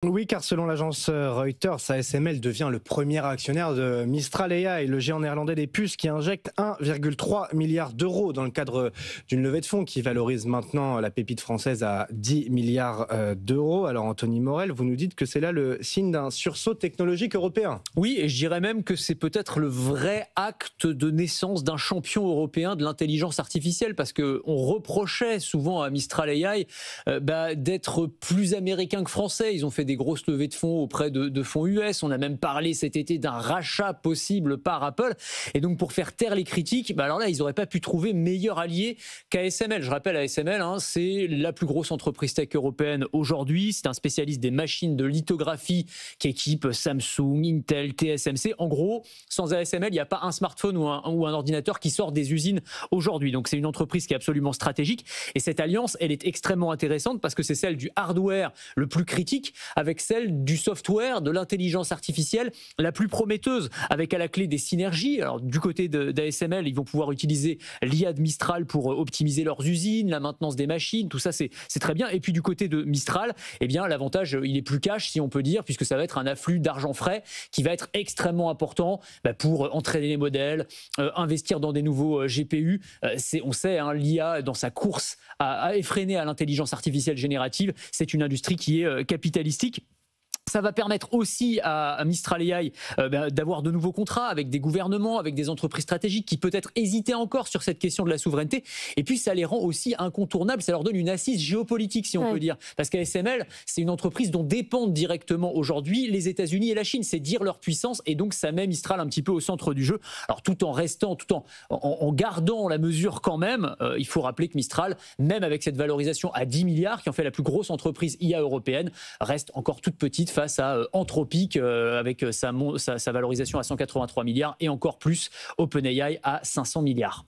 Oui, car selon l'agence Reuters, ASML devient le premier actionnaire de Mistral AI, le géant néerlandais des puces qui injecte 1,3 milliard d'euros dans le cadre d'une levée de fonds qui valorise maintenant la pépite française à 10 milliards d'euros. Alors Anthony Morel, vous nous dites que c'est là le signe d'un sursaut technologique européen. Oui, et je dirais même que c'est peut-être le vrai acte de naissance d'un champion européen de l'intelligence artificielle, parce qu'on reprochait souvent à Mistral AI d'être plus américain que français. Ils ont fait des grosses levées de fonds auprès de fonds US. On a même parlé cet été d'un rachat possible par Apple. Et donc pour faire taire les critiques, alors là, ils n'auraient pas pu trouver meilleur allié qu'ASML. Je rappelle, ASML, c'est la plus grosse entreprise tech européenne aujourd'hui. C'est un spécialiste des machines de lithographie qui équipe Samsung, Intel, TSMC. En gros, sans ASML, il n'y a pas un smartphone ou un ordinateur qui sort des usines aujourd'hui. Donc c'est une entreprise qui est absolument stratégique. Et cette alliance, elle est extrêmement intéressante parce que c'est celle du hardware le plus critique avec celle du software, de l'intelligence artificielle la plus prometteuse, avec à la clé des synergies. Alors du côté d'ASML, ils vont pouvoir utiliser l'IA de Mistral pour optimiser leurs usines, la maintenance des machines, tout ça c'est très bien. Et puis du côté de Mistral, eh bien l'avantage il est plus cash si on peut dire, puisque ça va être un afflux d'argent frais qui va être extrêmement important pour entraîner les modèles, investir dans des nouveaux GPU. On sait, l'IA dans sa course à effréner à l'intelligence artificielle générative, c'est une industrie qui est capitalistique. Ça va permettre aussi à Mistral AI d'avoir de nouveaux contrats avec des gouvernements, avec des entreprises stratégiques qui peut-être hésitaient encore sur cette question de la souveraineté. Et puis ça les rend aussi incontournables, ça leur donne une assise géopolitique si on peut dire. Parce qu'ASML, c'est une entreprise dont dépendent directement aujourd'hui les États-Unis et la Chine. C'est dire leur puissance et donc ça met Mistral un petit peu au centre du jeu. Alors tout en gardant la mesure quand même, il faut rappeler que Mistral, même avec cette valorisation à 10 milliards qui en fait la plus grosse entreprise IA européenne, reste encore toute petite face à Anthropic avec sa valorisation à 183 milliards et encore plus OpenAI à 500 milliards.